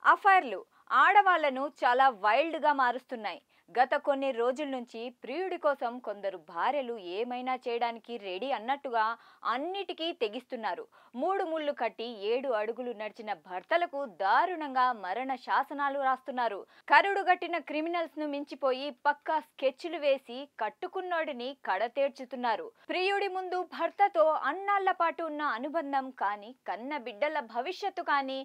అఫైర్లు ఆడవాళ్లను చాలా వైల్డ్‌గా మారుస్తున్నాయి. గత కొన్ని రోజుల నుంచి ప్రియుడి కోసం కొందరు భార్యలు ఏమైనా చేయడానికి రెడీ అన్నట్టుగా అన్నిటికీ తెగిస్తున్నారు. 3 ముళ్ళు కట్టి 7 అడుగులు నడిచిన భర్తలకు దారుణంగా మరణ శాసనాలు రాస్తున్నారు. కరుడుగట్టిన క్రిమినల్స్‌ను మించిపోయి పక్కా స్కెచ్‌లు వేసి కట్టుకున్నోడిని కడతేర్చుతున్నారు. ప్రియుడి ముందు భర్తతో అన్నాళ్ల పాటు ఉన్న అనుబంధం కానీ, కన్న బిడ్డల భవిష్యత్తు కానీ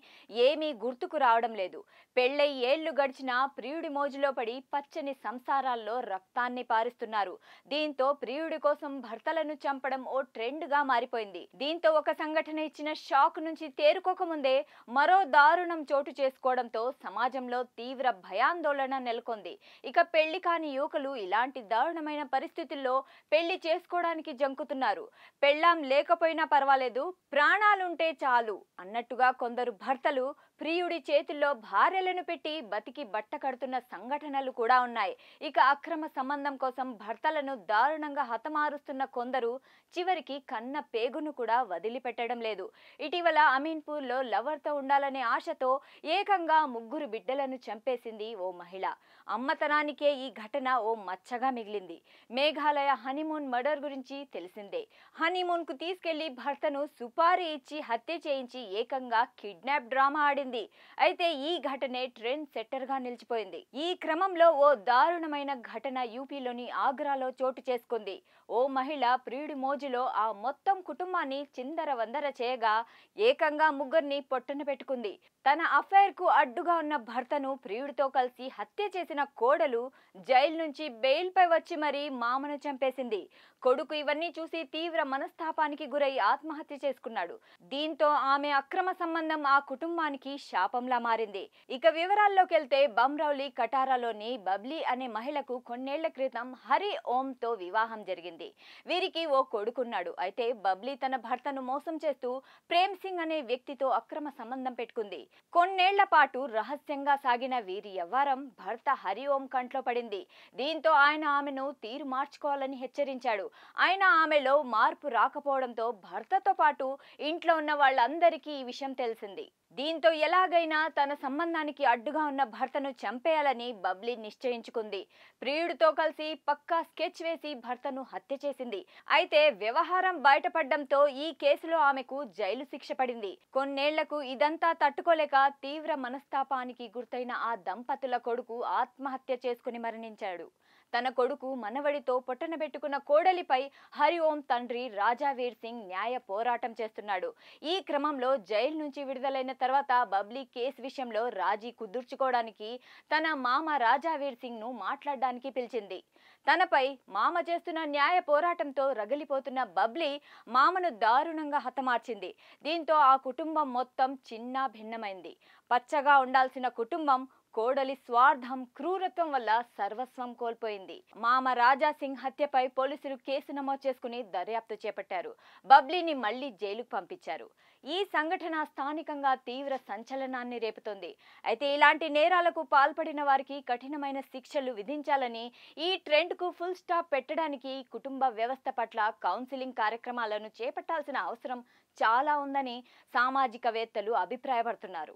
ఏమీ గుర్తుకు రావడం లేదు. పెళ్ళై ఏళ్లు గడిచినా ప్రియుడి మోజులో పడి పచ్చని సంసారాల్లో రక్తాన్ని పారిస్తున్నారు. దీంతో ప్రియుడి కోసం భర్తలను చంపడం ఓ ట్రెండ్ గా మారిపోయింది. దీంతో ఒక సంఘటన ఇచ్చిన షాక్ నుంచి తేరుకోకముందే మరో దారుణం చోటు చేసుకోవడంతో సమాజంలో తీవ్ర భయాందోళన నెలకొంది. ఇక పెళ్లి కాని యువకులు ఇలాంటి దారుణమైన పరిస్థితుల్లో పెళ్లి చేసుకోవడానికి జంకుతున్నారు. పెళ్ళాం లేకపోయినా పర్వాలేదు, ప్రాణాలుంటే చాలు అన్నట్టుగా కొందరు భర్తలు ప్రియుడి చేతుల్లో భార్యలను పెట్టి బతికి బట్ట కడుతున్న సంఘటనలు కూడా ఉన్నాయి. ఇక అక్రమ సంబంధం కోసం భర్తలను దారుణంగా హతమారుస్తున్న కొందరు చివరికి కన్న పేగును కూడా వదిలిపెట్టడం లేదు. ఇటీవల అమీన్పూర్లో లవర్తో ఉండాలనే ఆశతో ఏకంగా 3 బిడ్డలను చంపేసింది ఓ మహిళ. అమ్మతనానికే ఈ ఘటన ఓ మచ్చగా మిగిలింది. మేఘాలయ హనీమూన్ మర్డర్ గురించి తెలిసిందే. హనీమూన్ కు తీసుకెళ్లి భర్తను సుపారీ ఇచ్చి హత్య చేయించి ఏకంగా కిడ్నాప్ డ్రామా ఆడింది. అయితే ఈ ఘటనే ట్రెండ్ సెట్టర్ గా నిలిచిపోయింది. ఈ క్రమంలో ఓ దారుణమైన ఘటన యూపీలోని ఆగ్రాలో చోటు చేసుకుంది. ఓ మహిళ ప్రియుడి మోజులో ఆ మొత్తం కుటుంబాన్ని చిందరవందర చేయగా ఏకంగా 3 పొట్టన పెట్టుకుంది. తన అఫైర్ కు అడ్డుగా ఉన్న భర్తను ప్రియుడితో కలిసి హత్య చేసిన కోడలు జైలు నుంచి బెయిల్ పై వచ్చి మరీ మామను చంపేసింది. కొడుకు ఇవన్నీ చూసి తీవ్ర మనస్తాపానికి గురై ఆత్మహత్య చేసుకున్నాడు. దీంతో ఆమె అక్రమ సంబంధం ఆ కుటుంబానికి శాపంలా మారింది. ఇక వివరాల్లోకి వెళ్తే బమ్రౌలి కటారాలోని బబ్లీ అనే మహిళకు కొన్నేళ్ల క్రితం హరి ఓంతో వివాహం జరిగింది. వీరికి ఓ కొడుకున్నాడు. అయితే బబ్లీ తన భర్తను మోసం చేస్తూ ప్రేమ్ సింగ్ అనే వ్యక్తితో అక్రమ సంబంధం పెట్టుకుంది. కొన్నేళ్ల పాటు రహస్యంగా సాగిన వీరి వ్యవహారం భర్త హరి ఓం కంట్లో పడింది. దీంతో ఆయన ఆమెను తీరు మార్చుకోవాలని హెచ్చరించాడు. అయినా ఆమెలో మార్పు రాకపోవడంతో భర్తతో పాటు ఇంట్లో ఉన్న వాళ్ళందరికీ ఈ విషయం తెలిసింది. దీంతో ఎలాగైనా తన సంబంధానికి అడ్డుగా ఉన్న భర్తను చంపేయాలని బబ్లీ నిశ్చయించుకుంది. ప్రియుడితో కలిసి పక్కా స్కెచ్ వేసి భర్తను హత్య చేసింది. అయితే వ్యవహారం బయటపడడంతో ఈ కేసులో ఆమెకు జైలు శిక్ష పడింది. కొన్నేళ్లకు ఇదంతా తట్టుకోలేక తీవ్ర మనస్తాపానికి గురైన ఆ దంపతుల కొడుకు ఆత్మహత్య చేసుకుని మరణించాడు. తన కొడుకు మనవడితో పొట్టనబెట్టుకున్న కోడలిపై హరి ఓం తండ్రి రాజావీర్ సింగ్ న్యాయ పోరాటం చేస్తున్నాడు. ఈ క్రమంలో జైలు నుంచి విడుదలైన తర్వాత బబ్లీ కేసు విషయంలో రాజీ కుదుర్చుకోవడానికి తన మామ రాజావీర్ సింగ్ ను మాట్లాడడానికి పిలిచింది. తనపై మామ చేస్తున్న న్యాయ పోరాటంతో రగిలిపోతున్న బబ్లీ మామను దారుణంగా హతమార్చింది. దీంతో ఆ కుటుంబం మొత్తం చిన్న భిన్నమైంది. పచ్చగా ఉండాల్సిన కుటుంబం కోడలి స్వార్థం, క్రూరత్వం వల్ల సర్వస్వం కోల్పోయింది. మామ రాజా సింగ్ హత్యపై పోలీసులు కేసు నమోదు చేసుకుని దర్యాప్తు చేపట్టారు. బబ్లీని మళ్లీ జైలుకు పంపించారు. ఈ సంఘటన స్థానికంగా తీవ్ర సంచలనాన్ని రేపుతోంది. అయితే ఇలాంటి నేరాలకు పాల్పడిన వారికి కఠినమైన శిక్షలు విధించాలని, ఈ ట్రెండ్ కు ఫుల్ స్టాప్ పెట్టడానికి కుటుంబ వ్యవస్థ పట్ల కౌన్సిలింగ్ కార్యక్రమాలను చేపట్టాల్సిన అవసరం చాలా ఉందని సామాజికవేత్తలు అభిప్రాయపడుతున్నారు.